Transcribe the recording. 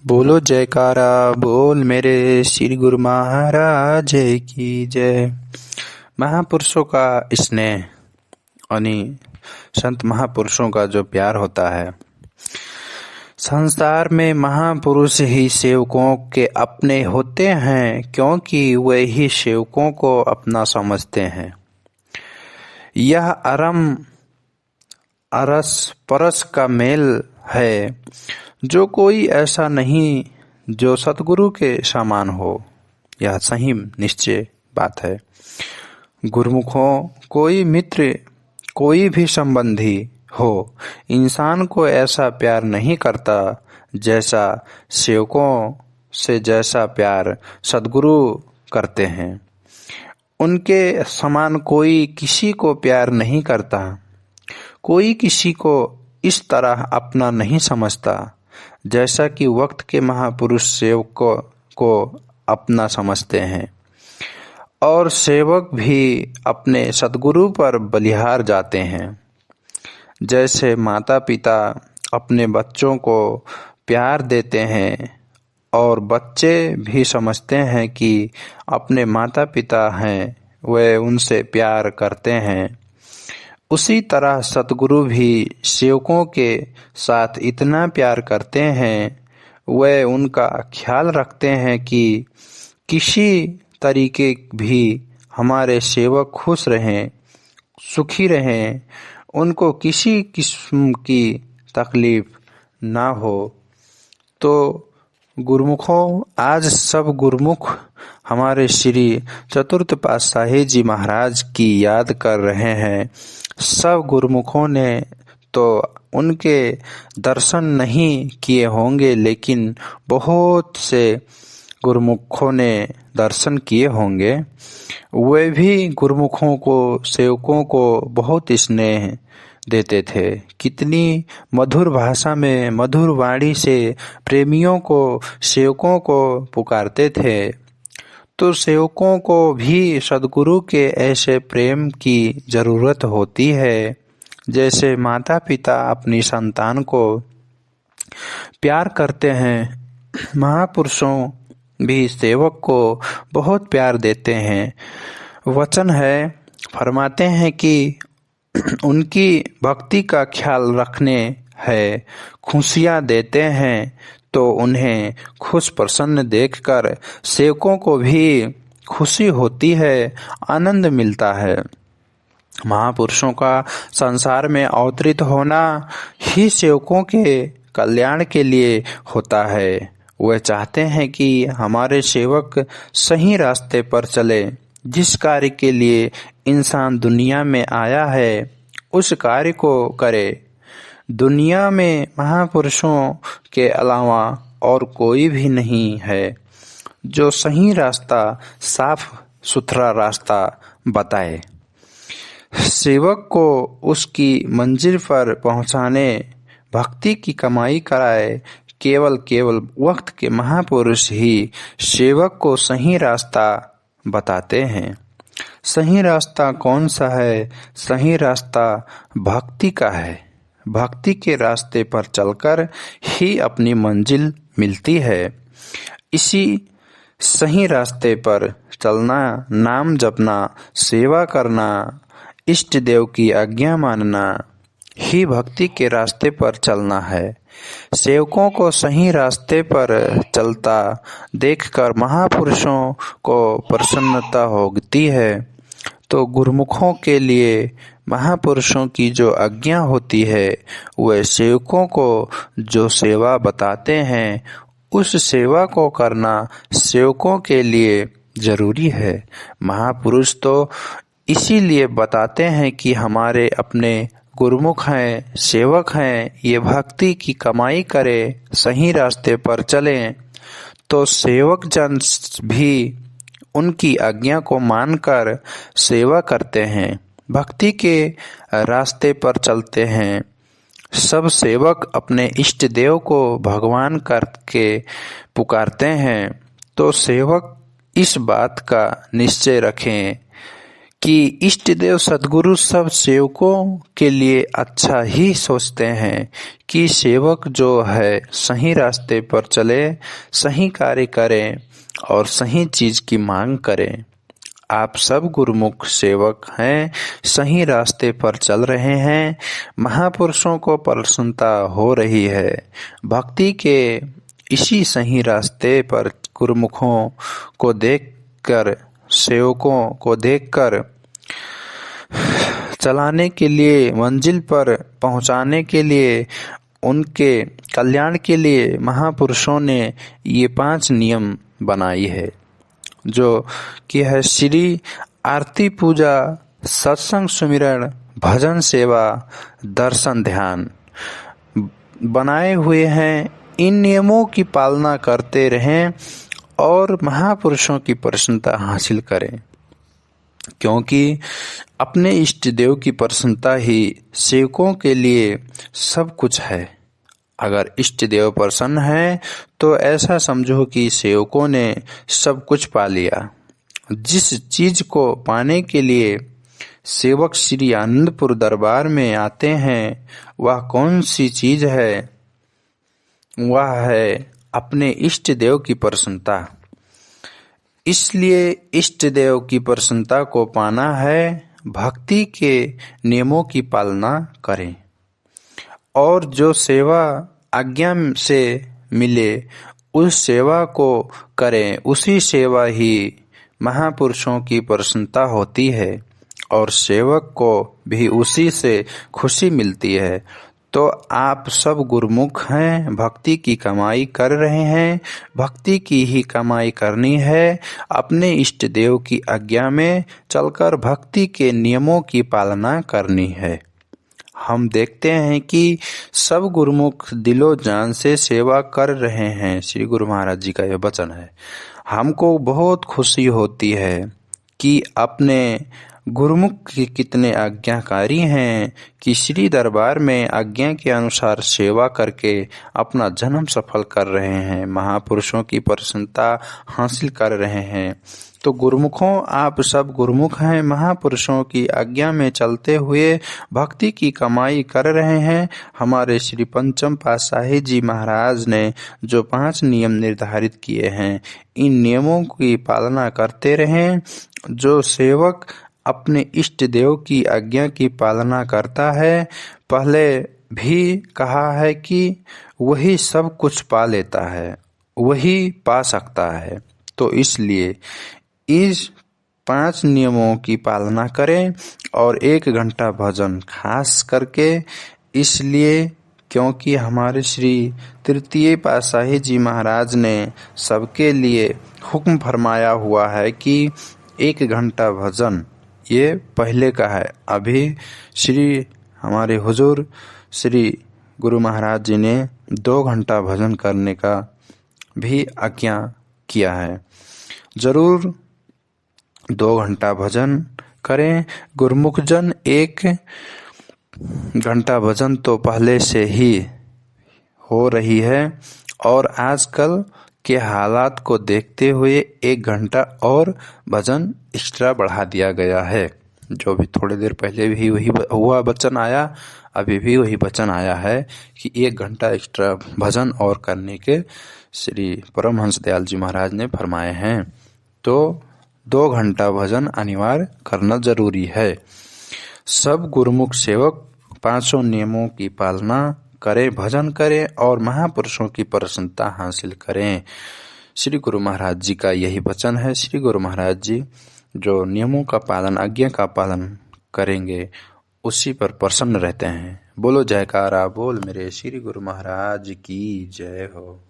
बोलो जयकारा बोल मेरे श्री गुरु महाराज की जय। महापुरुषों का स्नेह यानी संत महापुरुषों का जो प्यार होता है, संसार में महापुरुष ही सेवकों के अपने होते हैं, क्योंकि वे ही सेवकों को अपना समझते हैं। यह अरस परस का मेल है, जो कोई ऐसा नहीं जो सतगुरु के समान हो। यह सही निश्चय बात है। गुरुमुखों, कोई मित्र कोई भी संबंधी हो, इंसान को ऐसा प्यार नहीं करता जैसा सेवकों से जैसा प्यार सतगुरु करते हैं। उनके समान कोई किसी को प्यार नहीं करता। कोई किसी को इस तरह अपना नहीं समझता जैसा कि वक्त के महापुरुष सेवकों को अपना समझते हैं, और सेवक भी अपने सतगुरु पर बलिहार जाते हैं। जैसे माता पिता अपने बच्चों को प्यार देते हैं और बच्चे भी समझते हैं कि अपने माता पिता हैं, वे उनसे प्यार करते हैं, उसी तरह सतगुरु भी सेवकों के साथ इतना प्यार करते हैं, वे उनका ख्याल रखते हैं कि किसी तरीके भी हमारे सेवक खुश रहें, सुखी रहें, उनको किसी किस्म की तकलीफ ना हो। तो गुरुमुखों, आज सब गुरुमुख हमारे श्री चतुर्थ पातशाही जी महाराज की याद कर रहे हैं। सब गुरुमुखों ने तो उनके दर्शन नहीं किए होंगे, लेकिन बहुत से गुरुमुखों ने दर्शन किए होंगे। वे भी गुरुमुखों को, सेवकों को बहुत स्नेह देते थे। कितनी मधुर भाषा में, मधुर वाणी से प्रेमियों को, सेवकों को पुकारते थे। तो सेवकों को भी सद्गुरु के ऐसे प्रेम की जरूरत होती है, जैसे माता पिता अपनी संतान को प्यार करते हैं। महापुरुषों भी सेवक को बहुत प्यार देते हैं। वचन है, फरमाते हैं कि उनकी भक्ति का ख्याल रखने है, खुशियाँ देते हैं, तो उन्हें खुश प्रसन्न देखकर सेवकों को भी खुशी होती है, आनंद मिलता है। महापुरुषों का संसार में अवतरित होना ही सेवकों के कल्याण के लिए होता है। वे चाहते हैं कि हमारे सेवक सही रास्ते पर चले। जिस कार्य के लिए इंसान दुनिया में आया है, उस कार्य को करे। दुनिया में महापुरुषों के अलावा और कोई भी नहीं है जो सही रास्ता, साफ सुथरा रास्ता बताए, सेवक को उसकी मंजिल पर पहुंचाने, भक्ति की कमाई कराए। केवल वक्त के महापुरुष ही सेवक को सही रास्ता बताते हैं। सही रास्ता कौन सा है? सही रास्ता भक्ति का है। भक्ति के रास्ते पर चलकर ही अपनी मंजिल मिलती है। इसी सही रास्ते पर चलना, नाम जपना, सेवा करना, इष्ट देव की आज्ञा मानना ही भक्ति के रास्ते पर चलना है। सेवकों को सही रास्ते पर चलता देखकर महापुरुषों को प्रसन्नता होती है। तो गुरुमुखों के लिए महापुरुषों की जो आज्ञा होती है, वह सेवकों को जो सेवा बताते हैं, उस सेवा को करना सेवकों के लिए जरूरी है। महापुरुष तो इसीलिए बताते हैं कि हमारे अपने गुरुमुख हैं, सेवक हैं, ये भक्ति की कमाई करें, सही रास्ते पर चलें। तो सेवक जन भी उनकी आज्ञा को मानकर सेवा करते हैं, भक्ति के रास्ते पर चलते हैं। सब सेवक अपने इष्ट देव को भगवान करके पुकारते हैं। तो सेवक इस बात का निश्चय रखें कि इष्ट देव सद्गुरु सब सेवकों के लिए अच्छा ही सोचते हैं कि सेवक जो है सही रास्ते पर चले, सही कार्य करे और सही चीज की मांग करे। आप सब गुरुमुख सेवक हैं, सही रास्ते पर चल रहे हैं, महापुरुषों को प्रसन्नता हो रही है। भक्ति के इसी सही रास्ते पर गुरुमुखों को देखकर, सेवकों को देखकर चलाने के लिए, मंजिल पर पहुंचाने के लिए, उनके कल्याण के लिए महापुरुषों ने ये 5 नियम बनाई है, जो कि है श्री आरती पूजा, सत्संग सुमिरन, भजन सेवा, दर्शन ध्यान बनाए हुए हैं। इन नियमों की पालना करते रहें और महापुरुषों की प्रसन्नता हासिल करें, क्योंकि अपने इष्ट देव की प्रसन्नता ही सेवकों के लिए सब कुछ है। अगर इष्ट देव प्रसन्न है तो ऐसा समझो कि सेवकों ने सब कुछ पा लिया। जिस चीज को पाने के लिए सेवक श्री आनंदपुर दरबार में आते हैं, वह कौन सी चीज है? वह है अपने इष्ट देव की प्रसन्नता। इसलिए इष्ट देव की प्रसन्नता को पाना है, भक्ति के नियमों की पालना करें और जो सेवा आज्ञा से मिले उस सेवा को करें। उसी सेवा ही महापुरुषों की प्रसन्नता होती है और सेवक को भी उसी से खुशी मिलती है। तो आप सब गुरुमुख हैं, भक्ति की कमाई कर रहे हैं, भक्ति की ही कमाई करनी है। अपने इष्ट देव की आज्ञा में चलकर भक्ति के नियमों की पालना करनी है। हम देखते हैं कि सब गुरुमुख दिलो जान से सेवा कर रहे हैं। श्री गुरु महाराज जी का यह वचन है। हमको बहुत खुशी होती है कि अपने गुरुमुख कितने आज्ञाकारी हैं कि श्री दरबार में आज्ञा के अनुसार सेवा करके अपना जन्म सफल कर रहे हैं, महापुरुषों की प्रसन्नता हासिल कर रहे हैं। तो गुरुमुखों, आप सब गुरुमुख हैं, महापुरुषों की आज्ञा में चलते हुए भक्ति की कमाई कर रहे हैं। हमारे श्री पंचम पातशाही जी महाराज ने जो 5 नियम निर्धारित किए हैं, इन नियमों की पालना करते रहें। जो सेवक अपने इष्ट देव की आज्ञा की पालना करता है, पहले भी कहा है कि वही सब कुछ पा लेता है, वही पा सकता है। तो इसलिए इस 5 नियमों की पालना करें और 1 घंटा भजन खास करके इसलिए क्योंकि हमारे श्री तृतीय पातशाही जी महाराज ने सबके लिए हुक्म फरमाया हुआ है कि 1 घंटा भजन ये पहले का है। अभी श्री हमारे हुजूर श्री गुरु महाराज जी ने 2 घंटा भजन करने का भी आज्ञा किया है। जरूर 2 घंटा भजन करें। गुरुमुख जन 1 घंटा भजन तो पहले से ही हो रही है और आजकल के हालात को देखते हुए 1 घंटा और भजन एक्स्ट्रा बढ़ा दिया गया है। जो भी थोड़ी देर पहले भी वही हुआ वचन आया, अभी भी वही वचन आया है कि 1 घंटा एक्स्ट्रा भजन और करने के श्री परमहंस दयाल जी महाराज ने फरमाए हैं। तो 2 घंटा भजन अनिवार्य करना जरूरी है। सब गुरुमुख सेवक 5 नियमों की पालना करें, भजन करें और महापुरुषों की प्रसन्नता हासिल करें। श्री गुरु महाराज जी का यही वचन है। श्री गुरु महाराज जी जो नियमों का पालन, आज्ञा का पालन करेंगे, उसी पर प्रसन्न रहते हैं। बोलो जयकारा बोल मेरे श्री गुरु महाराज की जय हो।